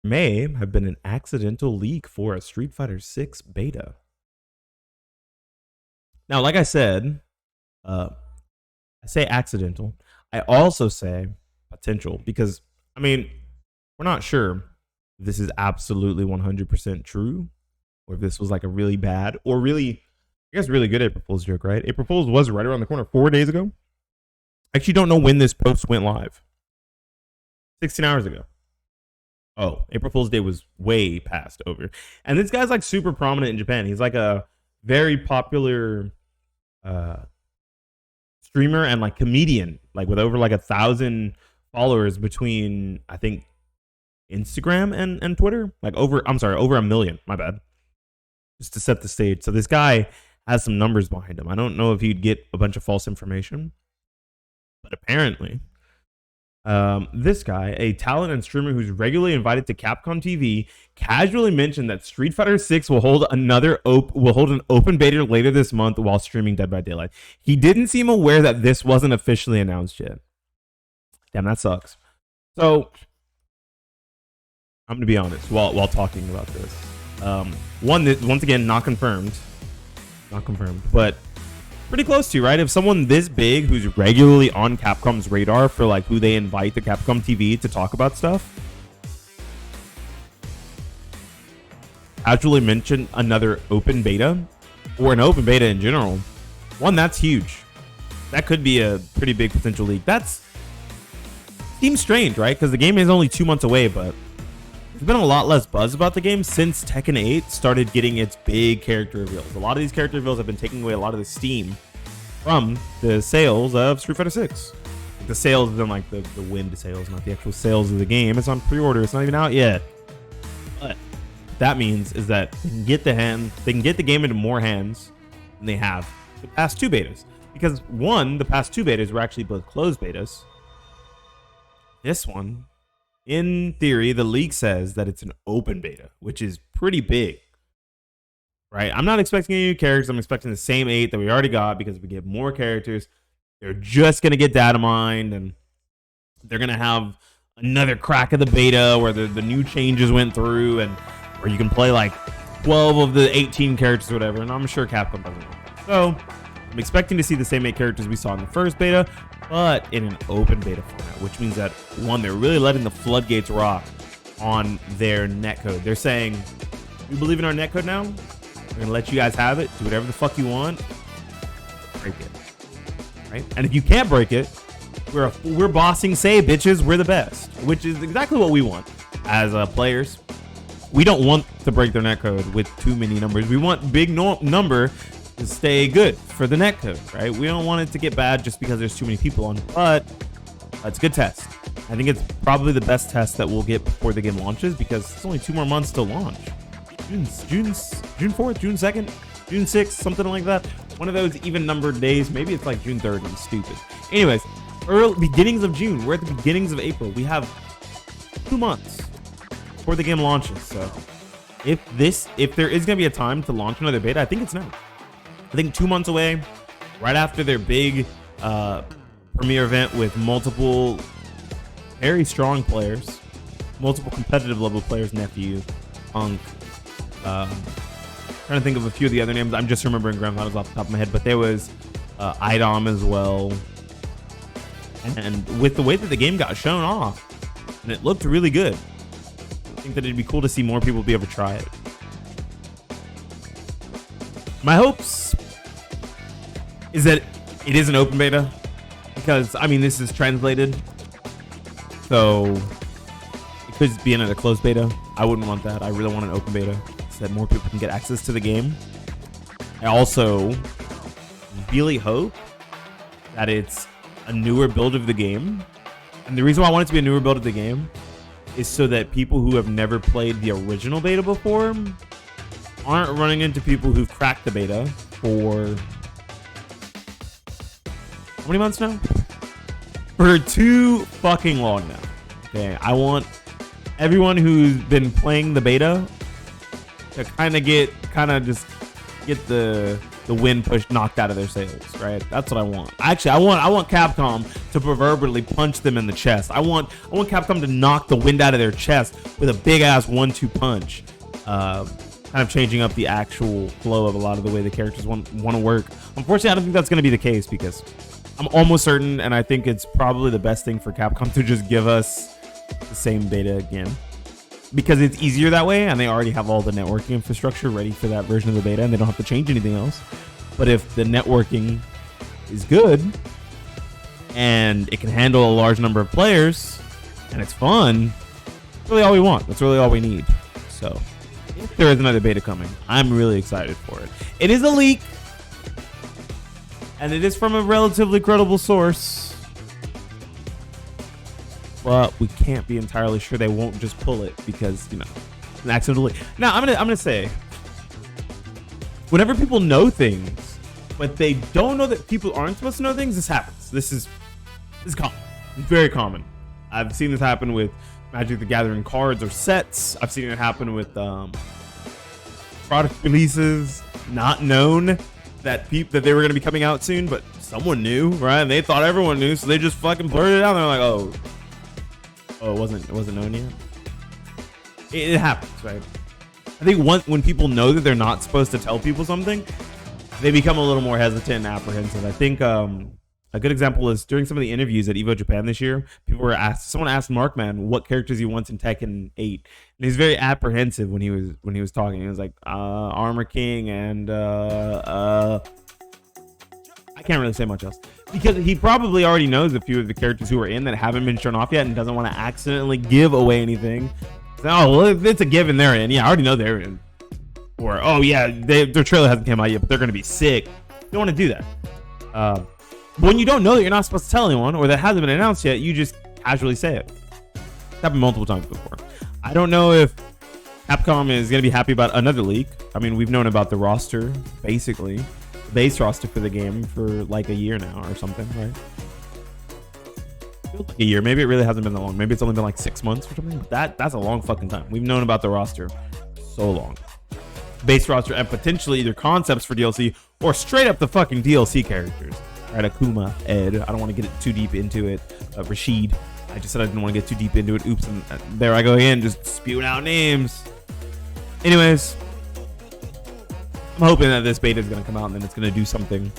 May have been an accidental leak for a Street Fighter 6 beta. Now, like I said, I say accidental. I also say potential because, I mean, we're not sure if this is absolutely 100% true or if this was like a really bad or really, I guess, really good April Fool's joke, right? April Fool's was right around the corner 4 days ago. I actually don't know when this post went live. 16 hours ago. Oh, April Fool's Day was way past over. And this guy's like super prominent in Japan. He's like a very popular uh, streamer and like comedian, like with over like 1,000 followers between, I think, Instagram and Twitter. Like over, I'm sorry, over 1 million. My bad. Just to set the stage. So this guy has some numbers behind him. I don't know if he'd get a bunch of false information, but apparently this guy, a talent and streamer who's regularly invited to Capcom TV, casually mentioned that Street Fighter 6 will hold an open beta later this month while streaming Dead by Daylight. He didn't seem aware that this wasn't officially announced yet. Damn, that sucks. So I'm gonna be honest while talking about this. Once again, not confirmed, but pretty close to, right? If someone this big who's regularly on Capcom's radar for like who they invite to Capcom TV to talk about stuff actually mention another open beta or an open beta in general, one, that's huge. That could be a pretty big potential leak. That's seems strange, right? Because the game is only 2 months away, but there's been a lot less buzz about the game since Tekken 8 started getting its big character reveals. A lot of these character reveals have been taking away a lot of the steam from the sales of Street Fighter 6. The sales than like the wind sales, not the actual sales of the game. It's on pre-order. It's not even out yet. But that means is that they can get the game into more hands than they have the past two betas. Because one, the past two betas were actually both closed betas. This one, in theory, the leak says that it's an open beta, which is pretty big, right? I'm not expecting any new characters. I'm expecting the same 8 that we already got because if we get more characters, they're just going to get data mined and they're going to have another crack of the beta where the new changes went through and where you can play like 12 of the 18 characters or whatever. And I'm sure Capcom doesn't want that. So I'm expecting to see the same 8 characters we saw in the first beta, but in an open beta format, which means that, one, they're really letting the floodgates rock on their netcode. They're saying, we believe in our netcode now. We're going to let you guys have it. Do whatever the fuck you want. Break it. Right? And if you can't break it, we're bossing say, bitches, we're the best, which is exactly what we want as players. We don't want to break their netcode with too many numbers. We want big number to stay good for the netcode, right? We don't want it to get bad just because there's too many people on, but it's a good test. I think it's probably the best test that we'll get before the game launches because it's only 2 more months to launch. June 4th, June 2nd, June 6th, something like that. One of those even numbered days. Maybe it's like June 3rd. I'm stupid. Anyways, early beginnings of June. We're at the beginnings of April. We have 2 months before the game launches. So if there is going to be a time to launch another beta, I think it's now. I think 2 months away, right after their big premiere event with multiple very strong players, multiple competitive level players, Nephew, Punk, trying to think of a few of the other names. I'm just remembering Grand Finals off the top of my head, but there was IDOM as well. And with the way that the game got shown off, and it looked really good, I think that it'd be cool to see more people be able to try it. My hopes is that it is an open beta because, I mean, this is translated, so it could be another closed beta. I wouldn't want that. I really want an open beta so that more people can get access to the game. I also really hope that it's a newer build of the game. And the reason why I want it to be a newer build of the game is so that people who have never played the original beta before aren't running into people who've cracked the beta for how many months now? For too fucking long now. Okay, I want everyone who's been playing the beta to kind of just get the the wind knocked out of their sails, right? That's what I want. Actually, I want Capcom to proverbially punch them in the chest. I want Capcom to knock the wind out of their chest with a big ass 1-2 punch, kind of changing up the actual flow of a lot of the way the characters want to work. Unfortunately, I don't think that's going to be the case because I'm almost certain, and I think it's probably the best thing for Capcom to just give us the same beta again, because it's easier that way, and they already have all the networking infrastructure ready for that version of the beta, and they don't have to change anything else. But if the networking is good and it can handle a large number of players and it's fun, that's really all we want. That's really all we need. So if there is another beta coming, I'm really excited for it. It is a leak, and it is from a relatively credible source, but we can't be entirely sure they won't just pull it because, you know, an accidental leak. Now, I'm gonna say, whenever people know things, but they don't know that people aren't supposed to know things, this happens. This is common. It's very common. I've seen this happen with Magic the Gathering cards or sets. I've seen it happen with product releases, not known that they were gonna be coming out soon, but someone knew, right? And they thought everyone knew, so they just fucking blurted it out. They're like, oh, it wasn't known yet. It happens, right? I think when people know that they're not supposed to tell people something, they become a little more hesitant and apprehensive. I think a good example is during some of the interviews at Evo Japan this year, someone asked Markman what characters he wants in Tekken 8, and he's very apprehensive when he was talking. He was like, Armor King and I can't really say much else, because he probably already knows a few of the characters who are in that haven't been shown off yet and doesn't want to accidentally give away anything. So, oh, well, it's a given they're in. Yeah, I already know they're in. Or, oh yeah, their trailer hasn't come out yet, but they're going to be sick. You don't want to do that. But when you don't know that you're not supposed to tell anyone, or that hasn't been announced yet, you just casually say it. It's happened multiple times before. I don't know if Capcom is going to be happy about another leak. I mean, we've known about the roster, basically. Base roster for the game for like a year now or something, right? Feels like a year. Maybe it really hasn't been that long. Maybe it's only been like 6 months or something. That's a long fucking time. We've known about the roster so long. Base roster and potentially either concepts for DLC or straight up the fucking DLC characters. Right, Akuma, Ed. I don't want to get too deep into it. Rashid. I just said I didn't want to get too deep into it. Oops, and there I go again, just spewing out names. Anyways, I'm hoping that this beta is going to come out and then it's going to do something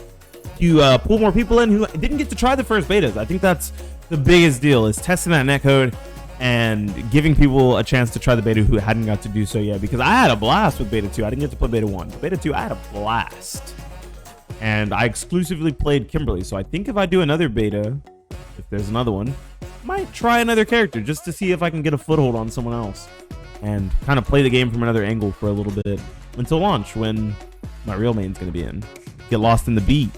to pull more people in who didn't get to try the first betas. I think that's the biggest deal, is testing that netcode and giving people a chance to try the beta who hadn't got to do so yet. Because I had a blast with beta 2. I didn't get to play beta 1. Beta 2, I had a blast. And I exclusively played Kimberly. So I think if I do another beta, if there's another one, I might try another character just to see if I can get a foothold on someone else and kind of play the game from another angle for a little bit until launch, when my real main's going to be in. Get lost in the beat.